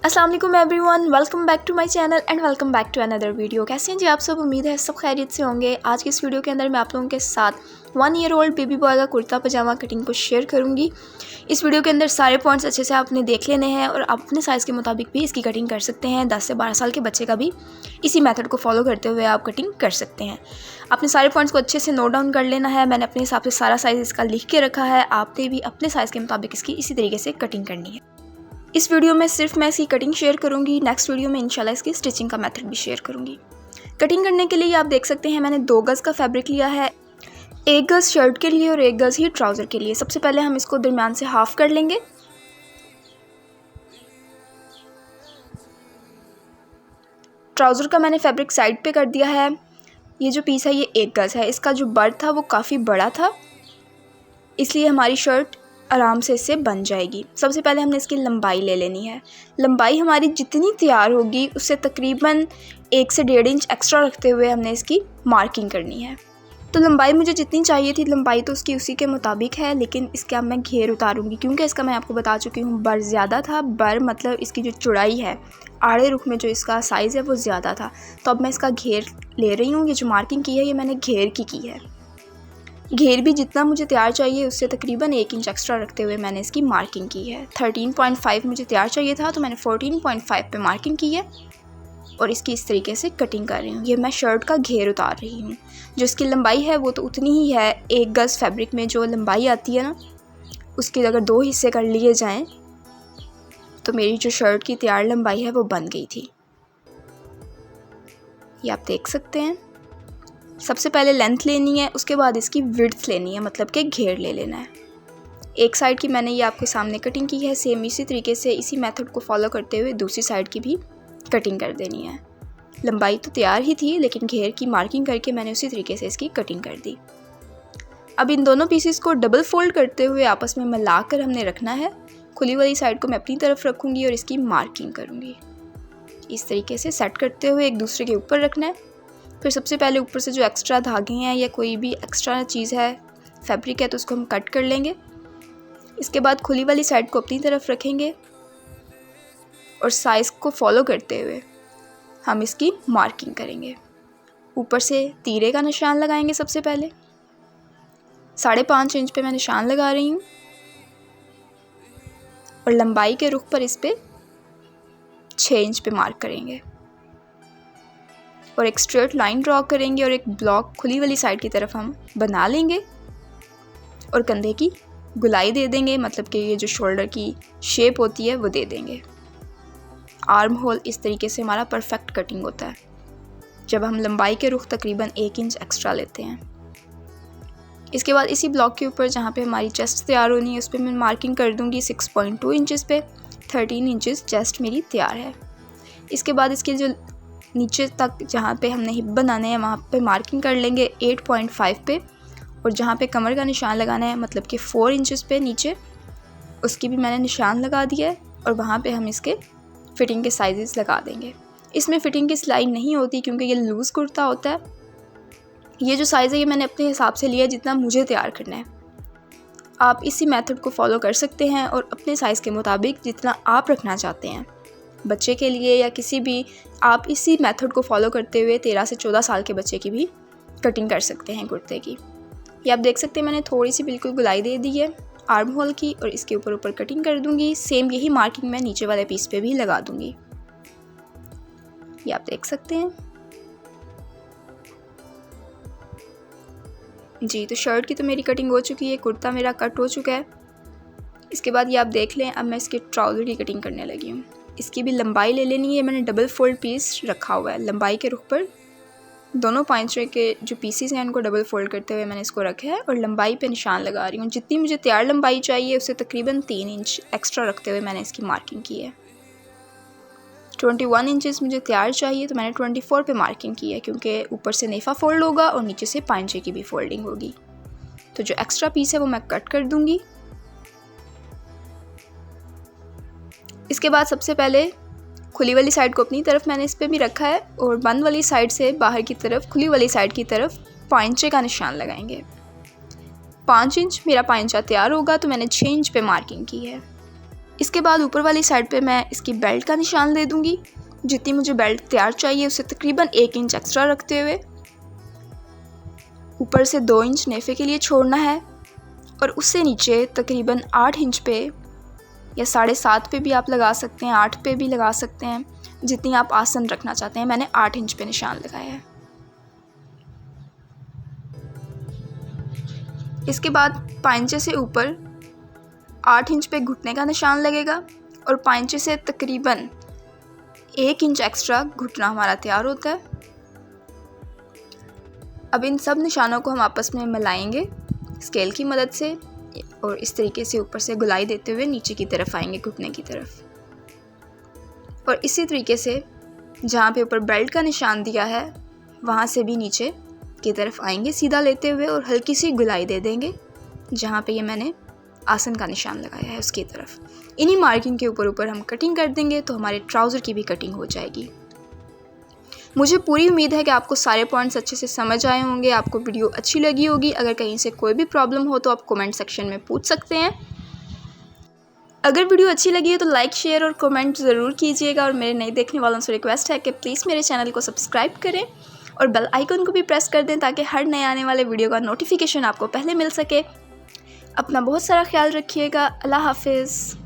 अस्सलाम वालेकुम everyone, welcome back to my channel and welcome back to another video. कैसे हैं जी आप सब? उम्मीद है सब खैरियत से होंगे। आज की इस वीडियो के अंदर मैं आप लोगों के साथ 1 ईयर ओल्ड बेबी बॉय का कुर्ता पजामा कटिंग को शेयर करूंगी। इस वीडियो के अंदर सारे पॉइंट्स अच्छे से आपने देख लेने हैं और आप अपने साइज़ के मुताबिक भी इसकी कटिंग कर सकते हैं। 10 से 12 साल के बच्चे का भी इसी मेथड को फॉलो करते हुए आप कटिंग कर सकते हैं। अपने सारे पॉइंट्स को अच्छे से नोट डाउन कर लेना है। मैंने अपने हिसाब से सारा साइज़ इसका लिख के रखा है। आपने भी अपने साइज़ के मुताबिक इसकी इसी तरीके से कटिंग करनी है। इस वीडियो में सिर्फ मैं इसकी कटिंग शेयर करूंगी। नेक्स्ट वीडियो में इंशाल्लाह इसकी स्टिचिंग का मेथड भी शेयर करूंगी। कटिंग करने के लिए आप देख सकते हैं मैंने 2 गज़ का फैब्रिक लिया है। 1 गज़ शर्ट के लिए और 1 गज़ ही ट्राउज़र के लिए। सबसे पहले हम इसको दरमियान से हाफ कर लेंगे। ट्राउज़र का मैंने फैब्रिक साइड पे कर दिया है। ये जो पीस है ये 1 गज़ है। इसका जो बर्थ था वो काफ़ी बड़ा था, इसलिए हमारी शर्ट आराम से इससे बन जाएगी। सबसे पहले हमने इसकी लंबाई ले लेनी है। लंबाई हमारी जितनी तैयार होगी उससे तकरीबन 1 से 1.5 इंच एक्स्ट्रा रखते हुए हमने इसकी मार्किंग करनी है। तो लंबाई मुझे जितनी चाहिए थी लंबाई तो उसकी उसी के मुताबिक है, लेकिन इसका अब मैं घेर उतारूंगी क्योंकि इसका मैं आपको बता चुकी हूँ बर ज़्यादा था। बर मतलब इसकी जो चौड़ाई है, आड़े रुख में जो इसका साइज़ है वो ज़्यादा था। तो अब मैं इसका घेर ले रही हूँ। ये जो मार्किंग की है ये मैंने घेर की है। घेर भी जितना मुझे तैयार चाहिए उससे तकरीबन 1 इंच एक्स्ट्रा रखते हुए मैंने इसकी मार्किंग की है। 13.5 मुझे तैयार चाहिए था तो मैंने 14.5 पे मार्किंग की है और इसकी इस तरीके से कटिंग कर रही हूँ। ये मैं शर्ट का घेर उतार रही हूँ। जो इसकी लंबाई है वो तो उतनी ही है। 1 गज़ फैब्रिक में जो लंबाई आती है ना, उसके अगर 2 हिस्से कर लिए जाएँ तो मेरी जो शर्ट की तैयार लंबाई है वो बन गई थी। ये आप देख सकते हैं। सबसे पहले लेंथ लेनी है, उसके बाद इसकी विड्थ लेनी है, मतलब कि घेर ले लेना है। एक साइड की मैंने ये आपके सामने कटिंग की है। सेम इसी तरीके से इसी मेथड को फॉलो करते हुए दूसरी साइड की भी कटिंग कर देनी है। लंबाई तो तैयार ही थी लेकिन घेर की मार्किंग करके मैंने उसी तरीके से इसकी कटिंग कर दी। अब इन दोनों पीसेस को डबल फोल्ड करते हुए आपस में मिला कर हमने रखना है। खुली वाली साइड को मैं अपनी तरफ रखूँगी और इसकी मार्किंग करूँगी। इस तरीके से सेट करते हुए एक दूसरे के ऊपर रखना है। फिर सबसे पहले ऊपर से जो एक्स्ट्रा धागे हैं या कोई भी एक्स्ट्रा चीज़ है, फैब्रिक है, तो उसको हम कट कर लेंगे। इसके बाद खुली वाली साइड को अपनी तरफ रखेंगे और साइज़ को फॉलो करते हुए हम इसकी मार्किंग करेंगे। ऊपर से तीरे का निशान लगाएंगे। सबसे पहले 5.5 इंच पे मैं निशान लगा रही हूँ और लंबाई के रुख पर इस पर 6 इंच पे मार्क करेंगे और एक स्ट्रेट लाइन ड्रॉ करेंगे और एक ब्लॉक खुली वाली साइड की तरफ हम बना लेंगे और कंधे की गुलाई दे देंगे, मतलब कि ये जो शोल्डर की शेप होती है वो दे देंगे। आर्म होल इस तरीके से हमारा परफेक्ट कटिंग होता है जब हम लंबाई के रुख तकरीबन 1 इंच एक्स्ट्रा लेते हैं। इसके बाद इसी ब्लॉक के ऊपर जहाँ पे हमारी चेस्ट तैयार होनी है उस पर मैं मार्किंग कर दूँगी 6.2 इंचज़ पे। 13 इंचज़ चेस्ट मेरी तैयार है। इसके बाद इसके जो नीचे तक जहाँ पे हमने हिप बनाने हैं वहाँ पे मार्किंग कर लेंगे 8.5 पे और जहाँ पे कमर का निशान लगाना है मतलब कि 4 इंचज़ पे नीचे, उसकी भी मैंने निशान लगा दिया है और वहाँ पे हम इसके फिटिंग के साइजेस लगा देंगे। इसमें फ़िटिंग की सिलाई नहीं होती क्योंकि ये लूज़ कुर्ता होता है। ये जो साइज़ है ये मैंने अपने हिसाब से लिया है जितना मुझे तैयार करना है। आप इसी मेथड को फॉलो कर सकते हैं और अपने साइज़ के मुताबिक जितना आप रखना चाहते हैं बच्चे के लिए या किसी भी, आप इसी मेथड को फॉलो करते हुए 13 से 14 साल के बच्चे की भी कटिंग कर सकते हैं कुर्ते की। ये आप देख सकते हैं मैंने थोड़ी सी बिल्कुल गुलाई दे दी है आर्म होल की और इसके ऊपर कटिंग कर दूंगी। सेम यही मार्किंग मैं नीचे वाले पीस पे भी लगा दूंगी। ये आप देख सकते हैं जी। तो शर्ट की तो मेरी कटिंग हो चुकी है, कुर्ता मेरा कट हो चुका है। इसके बाद ये आप देख लें, अब मैं इसके ट्राउज़र की कटिंग करने लगी हूँ। इसकी भी लंबाई ले लेनी है। मैंने डबल फोल्ड पीस रखा हुआ है। लंबाई के रुख पर दोनों पांचवे के जो पीसेस हैं उनको डबल फोल्ड करते हुए मैंने इसको रखा है और लंबाई पे निशान लगा रही हूँ। जितनी मुझे तैयार लंबाई चाहिए उससे तकरीबन 3 इंच एक्स्ट्रा रखते हुए मैंने इसकी मार्किंग की है। 21 इंचज़ मुझे तैयार चाहिए तो मैंने 24 पे मार्किंग की है क्योंकि ऊपर से नेफ़ा फोल्ड होगा और नीचे से पांचे की भी फोल्डिंग होगी। तो जो एक्स्ट्रा पीस है वो मैं कट कर दूँगी। इसके बाद सबसे पहले खुली वाली साइड को अपनी तरफ मैंने इस पर भी रखा है और बंद वाली साइड से बाहर की तरफ खुली वाली साइड की तरफ पांचे का निशान लगाएंगे। 5 इंच मेरा पांचा तैयार होगा तो मैंने 6 इंच पे मार्किंग की है। इसके बाद ऊपर वाली साइड पे मैं इसकी बेल्ट का निशान दे दूँगी। जितनी मुझे बेल्ट तैयार चाहिए उससे तकरीबन 1 इंच एक्स्ट्रा रखते हुए ऊपर से 2 इंच नेफे के लिए छोड़ना है और उससे नीचे तकरीबन 8 इंच पे या 7.5 पे भी आप लगा सकते हैं, 8 पे भी लगा सकते हैं, जितनी आप आसन रखना चाहते हैं। मैंने 8 इंच पे निशान लगाया है। इसके बाद पांचे से ऊपर 8 इंच पे घुटने का निशान लगेगा और पांचे से तकरीबन 1 इंच एक्स्ट्रा घुटना हमारा तैयार होता है। अब इन सब निशानों को हम आपस में मिलाएंगे स्केल की मदद से और इस तरीके से ऊपर से गुलाई देते हुए नीचे की तरफ आएंगे घुटने की तरफ। और इसी तरीके से जहाँ पे ऊपर बेल्ट का निशान दिया है वहाँ से भी नीचे की तरफ आएंगे सीधा लेते हुए और हल्की सी गुलाई दे देंगे जहाँ पे ये मैंने आसन का निशान लगाया है उसकी तरफ। इन्हीं मार्किंग के ऊपर हम कटिंग कर देंगे तो हमारे ट्राउज़र की भी कटिंग हो जाएगी। मुझे पूरी उम्मीद है कि आपको सारे पॉइंट्स अच्छे से समझ आए होंगे, आपको वीडियो अच्छी लगी होगी। अगर कहीं से कोई भी प्रॉब्लम हो तो आप कमेंट सेक्शन में पूछ सकते हैं। अगर वीडियो अच्छी लगी है तो लाइक, शेयर और कमेंट ज़रूर कीजिएगा और मेरे नए देखने वालों से रिक्वेस्ट है कि प्लीज़ मेरे चैनल को सब्सक्राइब करें और बेल आइकन को भी प्रेस कर दें ताकि हर नए आने वाले वीडियो का नोटिफिकेशन आपको पहले मिल सके। अपना बहुत सारा ख्याल रखिएगा। अल्लाह हाफिज़।